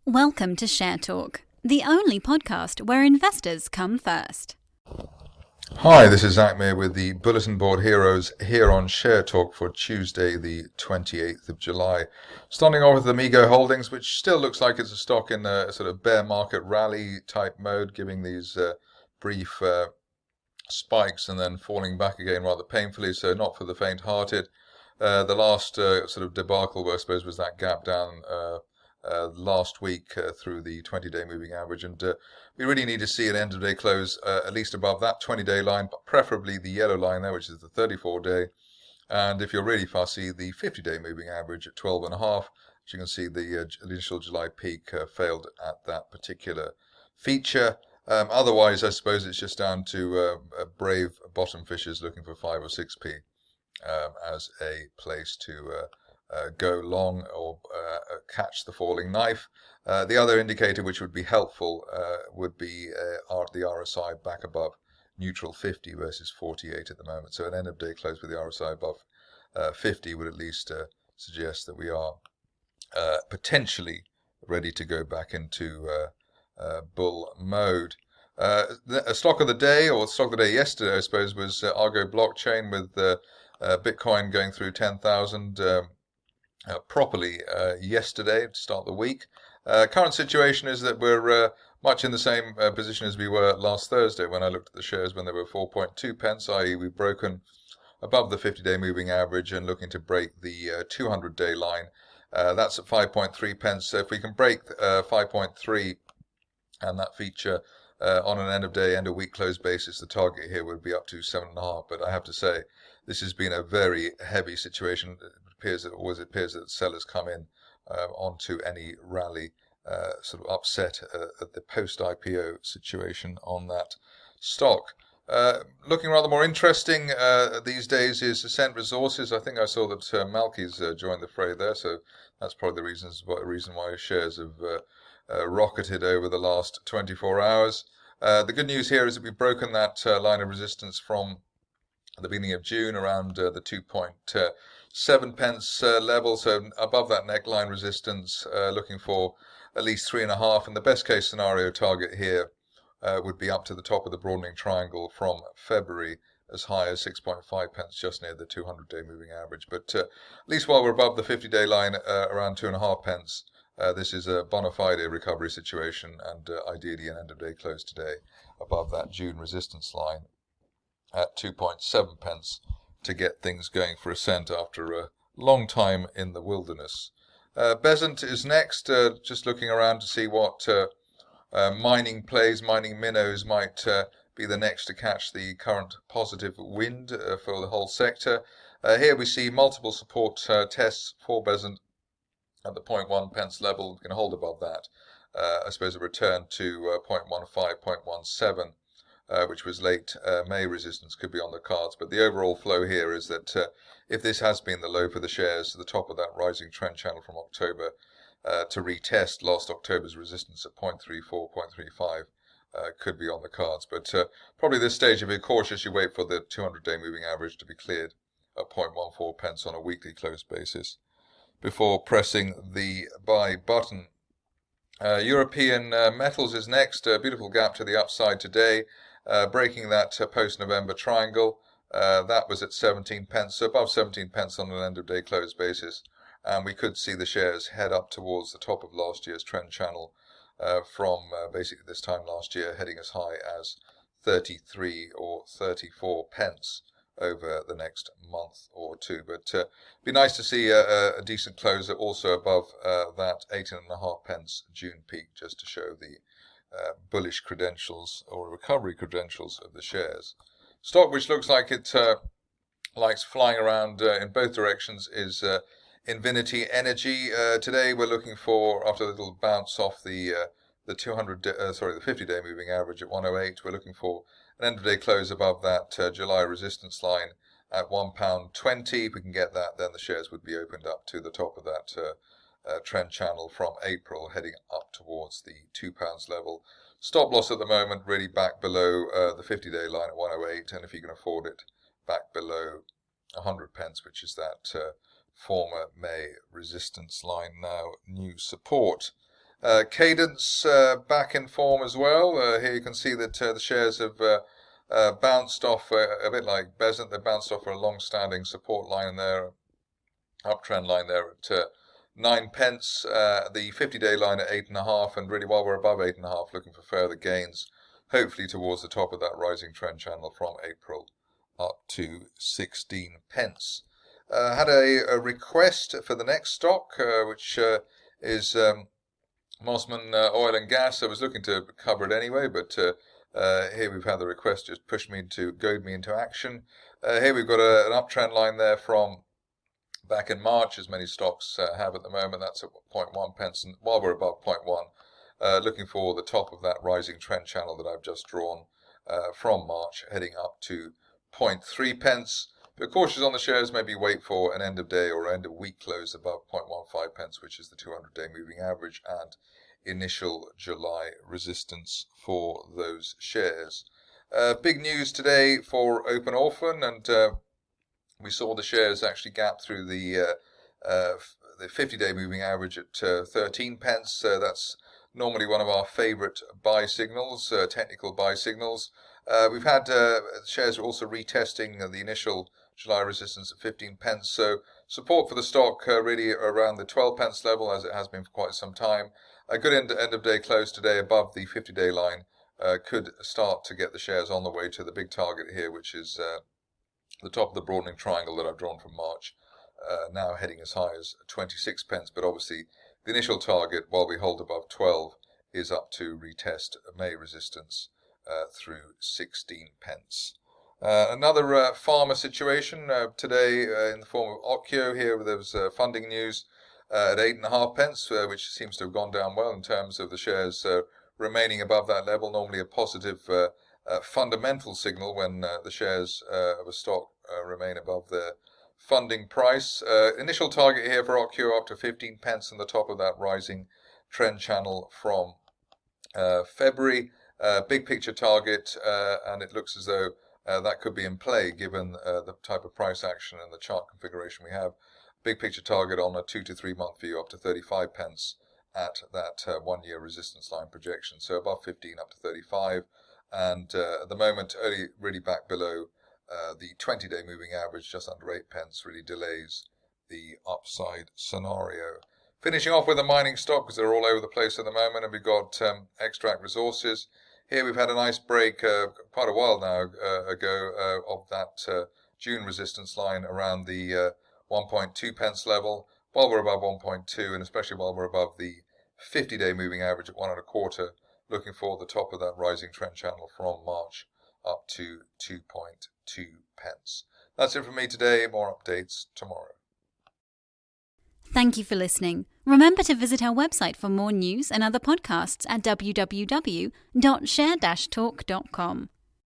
Welcome to Share Talk, the only podcast where investors come first. Hi, this is Zak Mir with the Bulletin Board Heroes here on Share Talk for Tuesday, the 28th of July. Starting off with Amigo Holdings, which still looks like it's a stock in a sort of bear market rally type mode, giving these brief spikes and then falling back again rather painfully, so not for the faint-hearted. The last sort of debacle, I suppose, was that gap down last week through the 20-day moving average, and we really need to see an end-of-day close at least above that 20-day line, but preferably the yellow line there, which is the 34-day, and if you're really fussy, the 50-day moving average at 12.5. As you can see, the initial July peak failed at that particular feature. Otherwise, I suppose it's just down to brave bottom fishers looking for 5 or 6p as a place to go long or catch the falling knife. The other indicator which would be helpful would be the RSI back above neutral 50 versus 48 at the moment. So an end of day close with the RSI above 50 would at least suggest that we are potentially ready to go back into bull mode. A stock of the day, or stock of the day yesterday, I suppose, was Argo Blockchain, with Bitcoin going through 10,000 properly yesterday to start the week. Current situation is that we're much in the same position as we were last Thursday when I looked at the shares when they were 4.2 pence, i.e. we've broken above the 50-day moving average and looking to break the 200-day line. That's at 5.3 pence. So if we can break 5.3 and that feature on an end of day, end of week close basis, the target here would be up to 7.5. But I have to say, this has been a very heavy situation. It always appears that sellers come in onto any rally sort of upset at the post-IPO situation on that stock. Looking rather more interesting these days is Ascent Resources. I think I saw that Malky's joined the fray there, so that's probably the reason why shares have rocketed over the last 24 hours. The good news here is that we've broken that line of resistance from the beginning of June around the 2.7 pence level, so above that neckline resistance, looking for at least 3.5, and the best case scenario target here would be up to the top of the broadening triangle from February, as high as 6.5 pence, just near the 200-day moving average. But at least while we're above the 50-day line, around 2.5 pence, this is a bona fide recovery situation, and ideally an end-of-day close today above that June resistance line at 2.7 pence to get things going for Ascent after a long time in the wilderness. Besant is next, just looking around to see what mining plays, mining minnows might be the next to catch the current positive wind for the whole sector. Here we see multiple support tests for Besant at the 0.1 pence level. We can hold above that. I suppose a return to 0.15, 0.17. Which was late May resistance could be on the cards. But the overall flow here is that if this has been the low for the shares, the top of that rising trend channel from October, to retest last October's resistance at 0.34, 0.35 could be on the cards. But probably this stage, if you're cautious, you wait for the 200-day moving average to be cleared at 0.14 pence on a weekly close basis before pressing the buy button. European metals is next. A beautiful gap to the upside today. Breaking that post-November triangle, that was at 17 pence, so above 17 pence on an end-of-day close basis, and we could see the shares head up towards the top of last year's trend channel from basically this time last year, heading as high as 33 or 34 pence over the next month or two. But it'd be nice to see a decent close also above that 18.5 pence June peak, just to show the bullish credentials or recovery credentials of the shares. Stock which looks like it likes flying around in both directions is Invinity Energy. Today we're looking for, after a little bounce off the 50-day moving average at 108, we're looking for an end-of-day close above that July resistance line at £1.20. If we can get that, then the shares would be opened up to the top of that trend channel from April, heading up towards the £2 level. Stop loss at the moment really back below the 50-day line at 108, and if you can afford it, back below 100 pence, which is that former May resistance line, now new support. Cadence back in form as well. Here you can see that the shares have bounced off a bit like Besant. They bounced off a long-standing support line there, uptrend line there at 9 pence. The 50-day line at 8.5, and really while we're above 8.5, looking for further gains, hopefully towards the top of that rising trend channel from April up to 16 pence. Had a request for the next stock, which is Mossman Oil and Gas. I was looking to cover it anyway, but here we've had the request just goad me into action. Here we've got an uptrend line there from back in March, as many stocks have at the moment. That's at 0.1 pence, and while we're above 0.1, looking for the top of that rising trend channel that I've just drawn from March, heading up to 0.3 pence. But cautious on the shares, maybe wait for an end of day or end of week close above 0.15 pence, which is the 200-day moving average and initial July resistance for those shares. Big news today for Open Orphan, and we saw the shares actually gap through the 50-day moving average at 13 pence. That's normally one of our favourite buy signals, technical buy signals. We've had shares are also retesting the initial July resistance at 15 pence. So support for the stock really around the 12 pence level, as it has been for quite some time. A good end of day close today above the 50-day line could start to get the shares on the way to the big target here, which is the top of the broadening triangle that I've drawn from March, now heading as high as 26 pence. But obviously the initial target, while we hold above 12, is up to retest May resistance through 16 pence. Another pharma situation today in the form of Occhio. Here there was funding news at 8.5 pence, which seems to have gone down well in terms of the shares remaining above that level. Normally a positive fundamental signal when the shares of a stock remain above their funding price. Initial target here for Occhio up to 15 pence on the top of that rising trend channel from February. Big picture target, and it looks as though that could be in play given the type of price action and the chart configuration we have. Big picture target on a 2 to 3 month view up to 35 pence at that 1 year resistance line projection. So above 15 up to 35, and at the moment only really back below the 20-day moving average, just under 8 pence, really delays the upside scenario. Finishing off with a mining stock, because they're all over the place at the moment, and we've got Extract Resources. Here we've had a nice break quite a while now ago of that June resistance line around the 1.2 pence level. While we're above 1.2, and especially while we're above the 50-day moving average at 1.25, looking for the top of that rising trend channel from March up to 2.2 pence. That's it from me today. More updates tomorrow. Thank you for listening. Remember to visit our website for more news and other podcasts at www.share-talk.com.